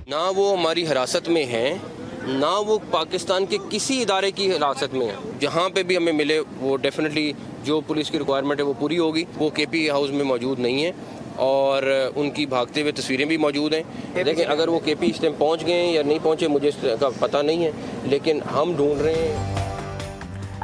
نہ وہ ہماری حراست میں ہیں، نہ وہ پاکستان کے کسی ادارے کی حراست میں ہیں۔ جہاں پہ بھی ہمیں ملے وہ ڈیفینیٹلی جو پولیس کی ریکوائرمنٹ ہے وہ پوری ہوگی۔ وہ کے پی ہاؤس میں موجود نہیں ہیں اور ان کی بھاگتے ہوئے تصویریں بھی موجود ہیں۔ لیکن اگر وہ کے پی اس ٹائم پہنچ گئے ہیں یا نہیں پہنچے مجھے اس کا پتہ نہیں ہے، لیکن ہم ڈھونڈ رہے ہیں۔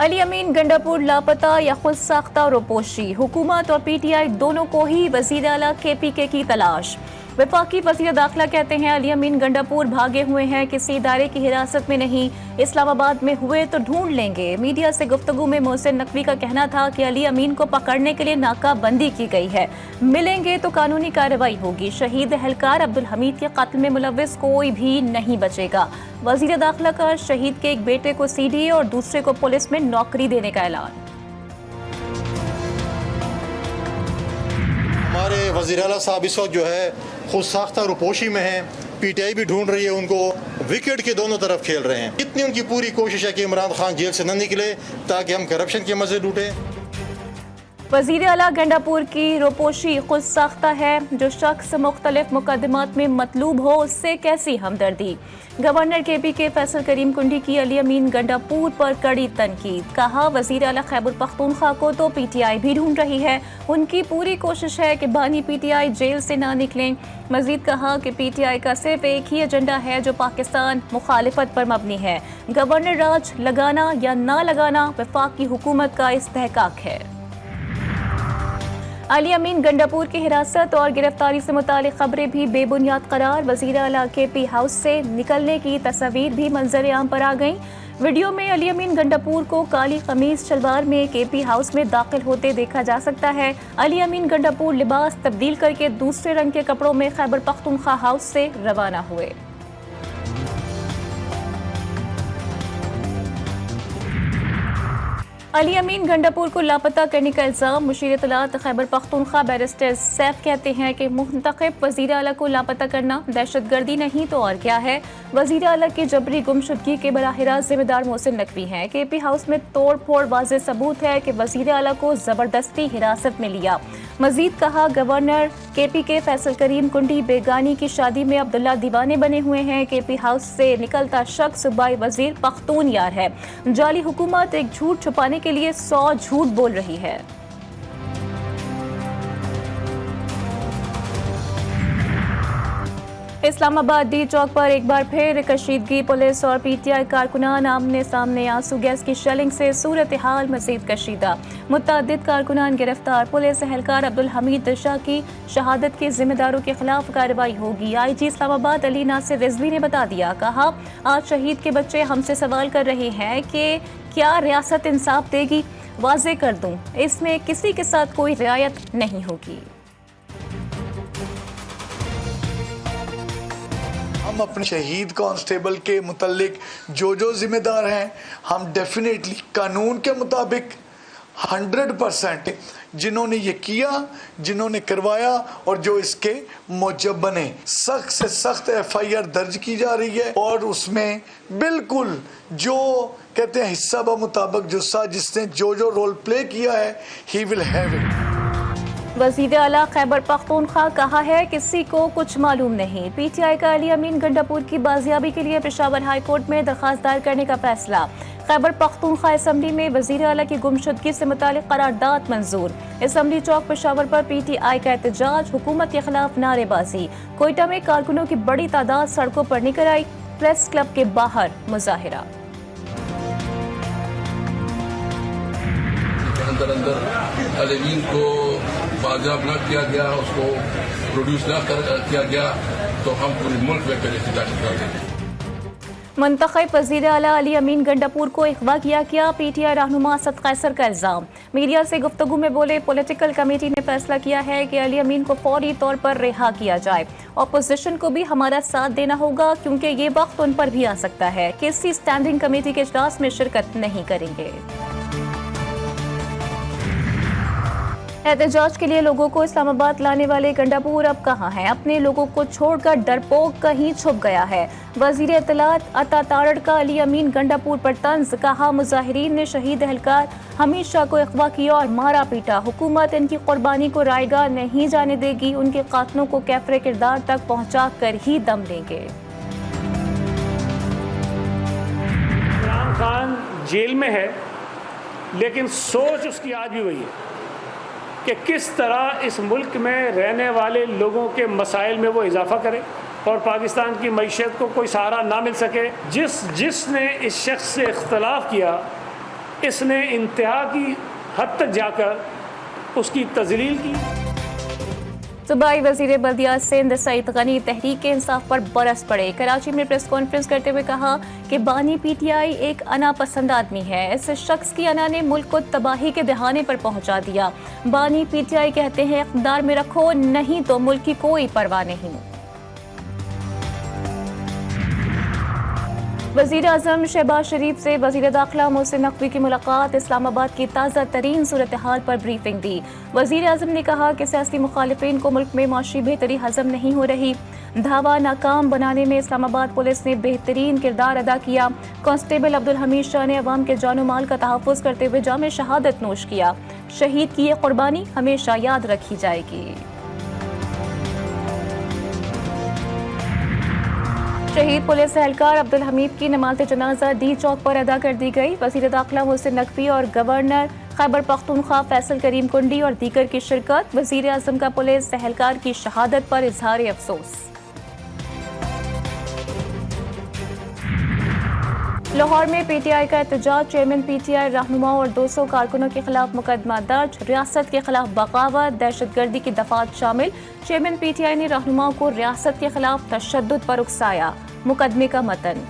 علی امین گنڈاپور لاپتہ یا خود ساختہ روپوشی، حکومت اور پی ٹی آئی دونوں کو ہی وزیر اعلیٰ کے پی کے کی تلاش۔ وفاقی وزیر داخلہ کہتے ہیں علی امین گنڈاپور بھاگے ہوئے ہیں، کسی ادارے کی حراست میں نہیں، اسلام آباد میں ہوئے تو ڈھونڈ لیں گے۔ میڈیا سے گفتگو میں محسن نقوی کا کہنا تھا کہ علی امین کو پکڑنے کے لیے ناکہ بندی کی گئی ہے، ملیں گے تو قانونی کارروائی ہوگی۔ شہید اہلکار عبدالحمید کے قتل میں ملوث کوئی بھی نہیں بچے گا۔ وزیر داخلہ کا شہید کے ایک بیٹے کو سی ڈی اے اور دوسرے کو پولیس میں نوکری دینے کا اعلان۔ ہمارے وزیر اعلیٰ صاحب اس وقت جو ہے خود ساختہ روپوشی میں ہیں، پی ٹی آئی بھی ڈھونڈ رہی ہے ان کو، وکٹ کے دونوں طرف کھیل رہے ہیں۔ اتنی ان کی پوری کوشش ہے کہ عمران خان جیل سے نہ نکلے تاکہ ہم کرپشن کے مزے لوٹیں۔ وزیر اعلیٰ گنڈاپور کی روپوشی خود ساختہ ہے، جو شخص مختلف مقدمات میں مطلوب ہو اس سے کیسی ہمدردی۔ گورنر کے پی کے فیصل کریم کنڈی کی علی امین گنڈاپور پر کڑی تنقید، کہا وزیر اعلیٰ خیبر پختونخوا کو تو پی ٹی آئی بھی ڈھونڈ رہی ہے، ان کی پوری کوشش ہے کہ بانی پی ٹی آئی جیل سے نہ نکلیں۔ مزید کہا کہ پی ٹی آئی کا صرف ایک ہی ایجنڈا ہے جو پاکستان مخالفت پر مبنی ہے، گورنر راج لگانا یا نہ لگانا وفاقی حکومت کا استحقاق ہے۔ علی امین گنڈاپور کی حراست اور گرفتاری سے متعلق خبریں بھی بے بنیاد قرار، وزیر اعلیٰ کے پی ہاؤس سے نکلنے کی تصاویر بھی منظر عام پر آ گئیں۔ ویڈیو میں علی امین گنڈاپور کو کالی قمیض شلوار میں کے پی ہاؤس میں داخل ہوتے دیکھا جا سکتا ہے۔ علی امین گنڈاپور لباس تبدیل کر کے دوسرے رنگ کے کپڑوں میں خیبر پختونخوا ہاؤس سے روانہ ہوئے۔ علی امین گنڈاپور کو لاپتہ کرنے کا الزام، مشیر اطلاعات خیبر پختونخوا بیرسٹر سیف کہتے ہیں کہ منتخب وزیر اعلیٰ کو لاپتہ کرنا دہشت گردی نہیں تو اور کیا ہے۔ وزیر اعلیٰ کی جبری گمشدگی کے براہ راست ذمہ دار محسن نقوی ہیں۔ کے پی ہاؤس میں توڑ پھوڑ واضح ثبوت ہے کہ وزیر اعلیٰ کو زبردستی حراست میں لیا۔ مزید کہا گورنر کے پی کے فیصل کریم کنڈی بیگانی کی شادی میں عبداللہ دیوانے بنے ہوئے ہیں۔ کے پی ہاؤس سے نکلتا شخص صوبائی وزیر پختون یار ہے۔ جعلی حکومت ایک جھوٹ چھپانے کے لیے 100 جھوٹ بول رہی ہے۔ اسلام آباد ڈی چوک پر ایک بار پھر کشیدگی، پولیس اور پی ٹی آئی کارکنان آمنے سامنے، آنسو گیس کی شیلنگ سے صورتحال مزید کشیدہ، متعدد کارکنان گرفتار، پولیس اہلکار عبدالحمید دشا کی شہادت کے ذمہ داروں کے خلاف کارروائی ہوگی۔ آئی جی اسلام آباد علی ناصر رضوی نے بتا دیا، کہا آج شہید کے بچے ہم سے سوال کر رہے ہیں کہ کیا ریاست انصاف دے گی؟ واضح کر دوں اس میں کسی کے ساتھ کوئی رعایت نہیں ہوگی۔ ہم اپنے شہید کانسٹیبل کے متعلق جو ذمہ دار ہیں، ہم ڈیفینیٹلی قانون کے مطابق 100% جنہوں نے یہ کیا، جنہوں نے کروایا اور جو اس کے موجب بنے، سخت سے سخت ایف آئی آر درج کی جا رہی ہے، اور اس میں بالکل جو کہتے ہیں حصہ بمطابق جو جس نے جو رول پلے کیا ہے ہی ول ہیو اٹ۔ وزیر اعلیٰ خیبر پختونخوا کہا ہے کسی کو کچھ معلوم نہیں۔ پی ٹی آئی کا علی امین گنڈاپور کی بازیابی کے لیے پشاور ہائی کورٹ میں درخواست دائر کرنے کا فیصلہ۔ خیبر پختونخوا اسمبلی میں وزیر اعلیٰ کی گمشدگی سے متعلق قرارداد منظور۔ Assembly Chowk Peshawar per P T I کا احتجاج، حکومت کے خلاف نعرے بازی۔ کوئٹہ میں کارکنوں کی بڑی تعداد سڑکوں پر نکل آئی، پریس کلب کے باہر مظاہرہ۔ اندر علی امین کو بازیاب نہ کیا گیا، اس کو پروڈیوس نہ کیا گیا تو ہم پورے ملک میں پہلے احتجاج کر دیں گے۔ منتخب وزیر اعلیٰ علی امین گنڈاپور کو اغوا کیا گیا، پی ٹی آئی رہنما اسد قیصر کا الزام۔ میڈیا سے گفتگو میں بولے پولیٹیکل کمیٹی نے فیصلہ کیا ہے کہ علی امین کو فوری طور پر رہا کیا جائے، اپوزیشن کو بھی ہمارا ساتھ دینا ہوگا کیونکہ یہ وقت ان پر بھی آ سکتا ہے کہ کسی اسٹینڈنگ کمیٹی کے اجلاس میں شرکت نہیں کریں گے۔ احتجاج کے لیے لوگوں کو اسلام آباد لانے والے گنڈاپور اب کہاں ہیں؟ اپنے لوگوں کو چھوڑ کر ڈرپوک کہیں چھپ گیا ہے۔ وزیر اطلاعات عطا تارڑ کا علی امین گنڈاپور پر طنز، کہا مظاہرین نے شہید اہلکار حمید شاہ کو اغوا کیا اور مارا پیٹا، حکومت ان کی قربانی کو رائیگاں نہیں جانے دے گی، ان کے قاتلوں کو کیفر کردار تک پہنچا کر ہی دم لیں گے۔ जेल में है, लेकिन सोच उसकी आज भी वही है कि किस तरह इस मुल्क में रहने वाले लोगों के मसाइल में वो इजाफा करे और पाकिस्तान की मईशत को कोई सहारा ना मिल सके। जिसने इस शख्स से इख्तलाफ किया, इसने इंतहा की हद तक जाकर उसकी तजलील की। सूबाई वज़ीर बल्दियात सिंध सईद गनी तहरीक इंसाफ पर बरस पड़े। कराची में प्रेस कॉन्फ्रेंस करते हुए कहा कि बानी पीटीआई एक अना पसंद आदमी है। इस शख्स की अना ने मुल्क को तबाही के दहाने पर पहुंचा दिया। बानी पीटीआई कहते हैं इक़्तिदार में रखो, नहीं तो मुल्क की कोई परवाह नहीं। वज़ीर आज़म शहबाज शरीफ से वज़ीर दाखिला मोहसिन नकवी की मुलाकात। इस्लामाबाद की ताज़ा तरीन सूरत हाल पर ब्रीफिंग दी। वज़ीर आज़म ने कहा कि सियासी मुखालिफिन को मुल्क में माशी बेहतरी हज़म नहीं हो रही। धावा नाकाम बनाने में इस्लामाबाद पुलिस ने बेहतरीन किरदार अदा किया। कांस्टेबल अब्दुल हमीद शाह ने अवाम के जानो माल का तहफ़्फ़ुज़ करते हुए जाम शहादत नोश किया। शहीद की ये कुर्बानी हमेशा याद रखी जाएगी। शहीद पुलिस एहलकार अब्दुल हमीद की नमाज जनाजा डी चौक पर अदा कर दी गई। वज़ीर दाखिला मोहसिन नकवी और गवर्नर खैबर पख्तूनख्वा फैसल करीम कुंडी और दीगर की शिरकत। वज़ीर आज़म का पुलिस एहलकार की शहादत पर इजहार अफसोस। लाहौर में पीटीआई का एहतजाज। चेयरमैन पीटीआई रहनुमा और 200 कारकुनों के खिलाफ मुकदमा दर्ज। रियासत के खिलाफ बगावत, दहशतगर्दी की दफात शामिल। चेयरमैन पीटीआई ने रहनुमाओं को रियासत के खिलाफ तशद्दुद पर उकसाया। मुकदमे का मतन।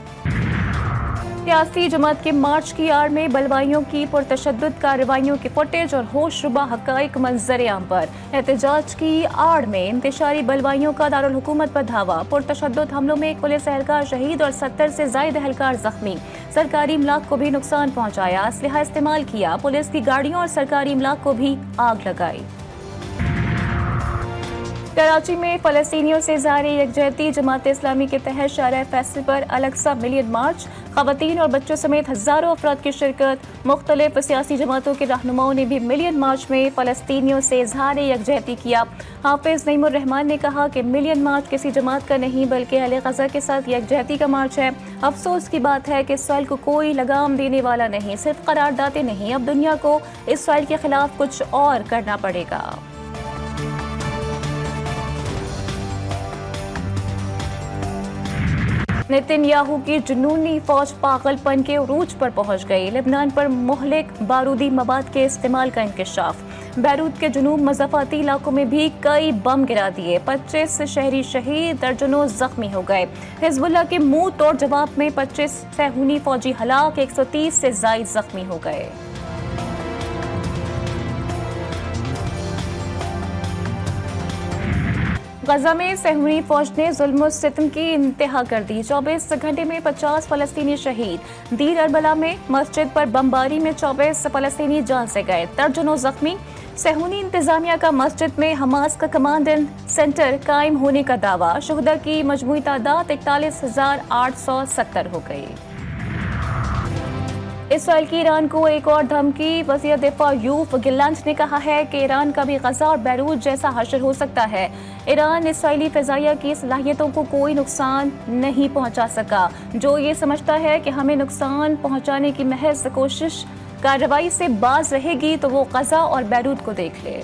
सियासी जमात के मार्च की आड़ में बलवाइयों की पुरतशद्दुद कार्रवाइयों की फुटेज और होशरुबा हक़ाइक़ मंजर आम पर। एहतजाज की आड़ में इंतशारी बलवाइयों का दारुल हुकूमत पर धावा। पुरतशद्दुद हमलों में एक पुलिस एहलकार शहीद और 70 से ज़ायद एहलकार जख्मी। सरकारी इमलाक को भी नुकसान पहुंचाया। असलहा इस्तेमाल किया। पुलिस की गाड़ियों और सरकारी इमलाक को भी आग लगाई। कराची में फ़लस्तीनियों से ज़ाहिर यकजहती। जमात इस्लामी के तहत शाहराह फैसल पर अलक्सा मिलियन मार्च। ख़वातीन और बच्चों समेत हज़ारों अफराद की शिरकत। मुख्तलिफ सियासी जमातों के रहनुमाओं ने भी मिलियन मार्च में फ़लस्तीनियों से इज़हार यकजहती किया। हाफिज़ नईमुर रहमान ने कहा कि मिलियन मार्च किसी जमात का नहीं बल्कि अहले ग़ज़ा के साथ यकजहती का मार्च है। अफसोस की बात है कि इसराइल को कोई लगाम देने वाला नहीं, सिर्फ करारदादें नहीं, अब दुनिया को इसराइल के खिलाफ कुछ और करना पड़ेगा। नेतन्याहू की जुनूनी फौज पागलपन के उरूज पर पहुंच गई। लेबनान पर मुहलिक बारूदी मवाद के इस्तेमाल का इंकशाफ। बैरूत के जुनूब मज़ाफ़ाती इलाकों में भी कई बम गिरा दिए। 25 शहरी शहीद, दर्जनों जख्मी हो गए। हिज़्बुल्लाह के मुंह तोड़ जवाब में 25 सहूनी फौजी हलाक, 130 से ज़ायद जख्मी हो गए। गजा में सहूनी फौज ने जुल्म सितम की इंतहा कर दी। 24 घंटे में 50 फ़लस्तीनी शहीद। दीर अरबला में मस्जिद पर बमबारी में 24 फ़लस्तीनी जान से गए, दर्जनों जख्मी। सहूनी इंतजामिया का मस्जिद में हमास का कमांड सेंटर कायम होने का दावा। शुहदा की मजमूई तादाद 41,870 हो गई। इसराइल की ईरान को एक और धमकी। वज़ीर दिफा यूफ गिलांट ने कहा है कि ईरान का भी गजा और बैरूत जैसा हशर हो सकता है। ईरान इसराइली फ़िज़ाइया की सलाहियतों को कोई नुकसान नहीं पहुंचा सका। जो ये समझता है कि हमें नुकसान पहुंचाने की महज कोशिश कार्रवाई से बाज रहेगी तो वो गजा और बैरूत को देख ले।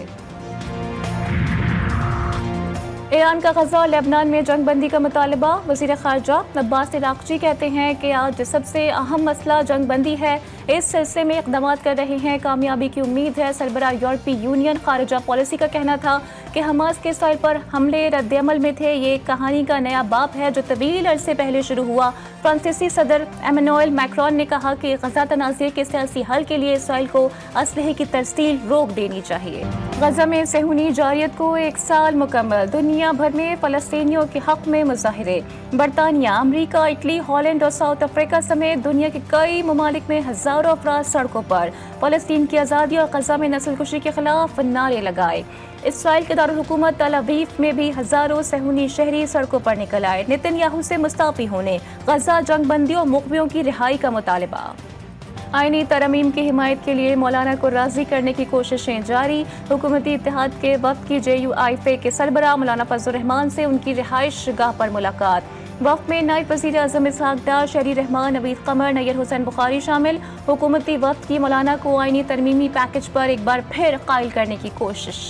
ईरान का गजा और लेबनान में जंग बंदी का मुतालबा। वज़ीर ख़ारजा अब्बास इराक़ची कहते हैं कि आज सबसे अहम मसला जंग बंदी है। इस सिलसिले में इक़दाम कर रहे हैं, कामयाबी की उम्मीद है। सरबराह यूरोपीय यूनियन ख़ारजा पॉलिसी का कहना था कि हमास के इसराइल पर हमले रद्द-ए-अमल में थे। ये कहानी का नया बाब है जो तवील अरसे पहले शुरू हुआ। फ्रांसीसी सदर एमेनुएल मैक्रोन ने कहा कि गजा तनाज़े के सियासी हल के लिए इसराइल को असलहे की तरसील रोक देनी चाहिए। गजा में सहूनी जारियत को 1 साल मुकम्मल। दुनिया भर में फ़लस्तीनियों के हक़ में मुज़ाहिरे। बरतानिया, अमरीका, इटली, हॉलैंड और साउथ अफ्रीका समेत दुनिया के कई ममालिक में हज़ारों अफराद सड़कों पर फ़लस्तीन की आज़ादी और गजा में नस्लकुशी के खिलाफ नारे लगाए। इसराइल के दारुल हुकूमत तल अवीव में भी हज़ारों सहूनी शहरी सड़कों पर निकल आए। नेतन्याहू से मुस्ताफ़ी होने, गजा जंग बंदी और मुक़बियों की रिहाई का मुतालबा। आईनी तरमीम की हिमायत के लिए मौलाना को राज़ी करने की कोशिशें जारी। हुकूमती इत्तेहाद के वक्त की JUIF के सरबराह मौलाना फजल रहमान से उनकी रिहाइश गाह पर मुलाकात। वक्त में नायब वज़ीर आज़म इसहाक डार, शहरी रहमान, नवीद कमर, नैयर हुसैन बुखारी शामिल। हुकूमती वक्त की मौलाना को आईनी तरमीमी पैकेज पर एक बार फिर कायल करने की कोशिश।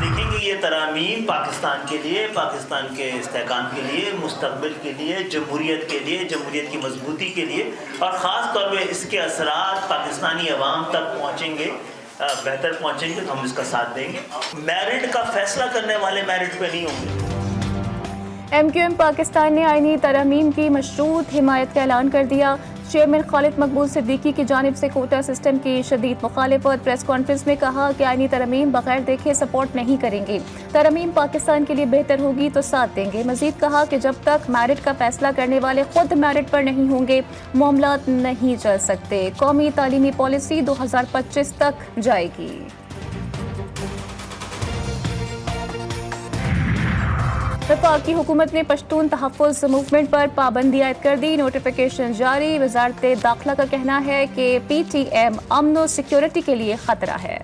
देखेंगे ये तरामीम पाकिस्तान के लिए, पाकिस्तान के इस्तेहकाम के लिए, मुस्तक़बिल के लिए, जमहूरियत के लिए, जमहूरियत की मजबूती के लिए, और ख़ास तौर पे इसके असरात पाकिस्तानी अवाम तक पहुँचेंगे, बेहतर पहुँचेंगे तो हम इसका साथ देंगे। मेरिट का फैसला करने वाले मेरिट पे नहीं होंगे। MQM पाकिस्तान ने आईनी तरमीम की मशरूत हिमायत का ऐलान कर दिया। चेयरमैन खालिद मकबूल सिद्दीकी की जानिब से कोटा सिस्टम की शदीद मुखालिफत। प्रेस कॉन्फ्रेंस में कहा कि आईनी तरमीम बगैर देखे सपोर्ट नहीं करेंगे। तरमीम पाकिस्तान के लिए बेहतर होगी तो साथ देंगे। मजीद कहा कि जब तक मेरिट का फैसला करने वाले खुद मेरिट पर नहीं होंगे, मामलात नहीं चल सकते। कौमी तालीमी पॉलिसी 2025 तक जाएगी। वफाक की हुकूमत ने पश्तून तहफ़्फ़ुज़ मूवमेंट पर पाबंदी आयद कर दी। नोटिफिकेशन जारी। वज़ारत दाखिला का कहना है कि PTM अमन और सिक्योरिटी के लिए खतरा है।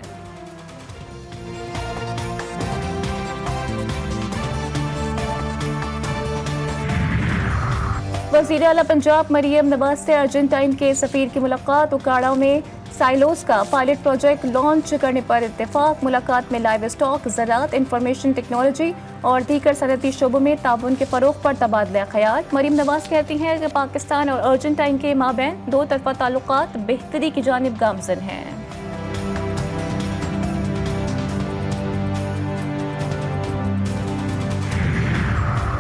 वज़ीर आला पंजाब मरियम नवाज से अर्जेंटाइन के सफ़ीर की मुलाकात। उकाड़ा में साइलोस का पायलट प्रोजेक्ट लॉन्च करने पर इत्तेफाक। मुलाकात में लाइव स्टॉक, ज़राअत, इंफॉर्मेशन टेक्नोलॉजी और दीगर सनती शोबों में ताउन के फ़रोग़ पर तबादला ख़याल। मरियम नवाज कहती हैं कि पाकिस्तान और अर्जेंटाइन के माबैन दो तरफ़ा ताल्लुकात बेहतरी की जानिब गामज़न हैं।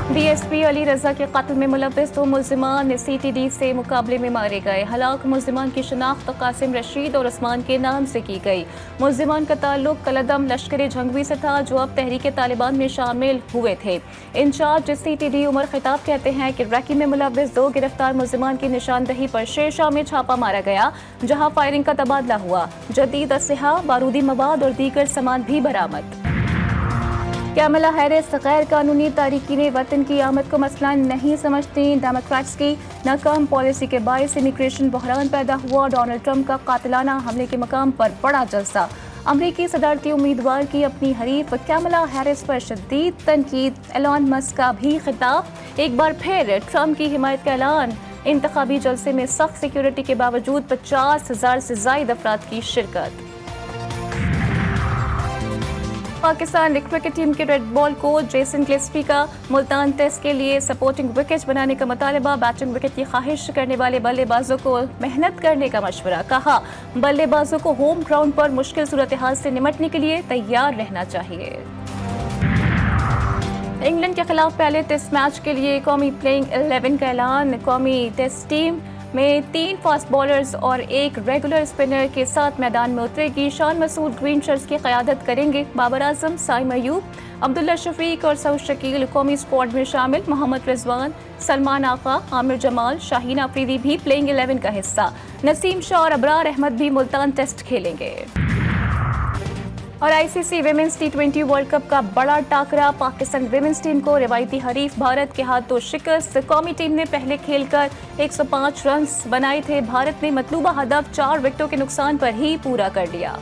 DSP अली रजा के कत्ल में मुलव्वस 2 मुल्ज़िमान CTD से मुकाबले में मारे गए। हलाक मुल्ज़िमान की शनाख्त कासिम रशीद और उस्मान के नाम से की गई। मुल्ज़िमान का ताल्लुक कलदम लश्कर झंगवी से था, जो अब तहरीक तालिबान में शामिल हुए थे। इंचार्ज CTD उमर खिताब कहते हैं कि रैकी में मुलव्वस 2 गिरफ्तार मुल्ज़िमान की निशानदही पर शेरशाह में छापा मारा गया, जहाँ फायरिंग का तबादला हुआ। जदीद असलहा, बारूदी मवाद और दीगर सामान भी बरामद। कैमला हैरिस गैर कानूनी तारीकीन वतन की आमद को मसला नहीं समझती। डेमोक्रेट्स की नाकाम पॉलिसी के बायस इमिग्रेशन बहरान पैदा हुआ। डोनाल्ड ट्रंप का कातिलाना हमले के मकाम पर बड़ा जलसा। अमरीकी सदारती उम्मीदवार की अपनी हरीफ कैमला हैरिस पर शदीद तनकीद। एलन मस्क का भी खिताब। एक बार फिर ट्रंप की हिमायत का ऐलान। इंतखाबी जलसे में सख्त सिक्योरिटी के बावजूद 50,000 से ज़ायद अफराद की शिरकत। पाकिस्तान क्रिकेट टीम के red ball coach Jason Gillespie का मुल्तान टेस्ट के लिए सपोर्टिंग विकेट बनाने का मुतालबा। बैटिंग विकेट की ख्वाहिश करने वाले बल्लेबाजों को मेहनत करने का मशवरा। कहा, बल्लेबाजों को होम ग्राउंड पर मुश्किल सूरत हाल से निपटने के लिए तैयार रहना चाहिए। इंग्लैंड के खिलाफ पहले टेस्ट मैच के लिए कौमी प्लेइंग 11 का ऐलान। कौमी टेस्ट टीम में 3 फास्ट बॉलर्स और 1 रेगुलर स्पिनर के साथ मैदान में उतरेगी। शान मसूद ग्रीन शर्ट्स की क़यादत करेंगे। बाबर आजम, साइम अयूब, अब्दुल्ला शफीक और सऊद शकील कौमी स्क्वाड में शामिल। मोहम्मद रिजवान, सलमान आका, आमिर जमाल, शाहीन अफरीदी भी प्लेइंग 11 का हिस्सा। नसीम शाह और अबरार अहमद भी मुल्तान टेस्ट खेलेंगे। और ICC women's T20 world cup का बड़ा टाकरा। पाकिस्तान विमेंस टीम को रिवायती हरीफ भारत के हाथों शिकस्त। कौमी टीम ने पहले खेलकर 105 रन बनाए थे। भारत ने मतलूबा हदफ 4 विकेटों के नुकसान पर ही पूरा कर लिया।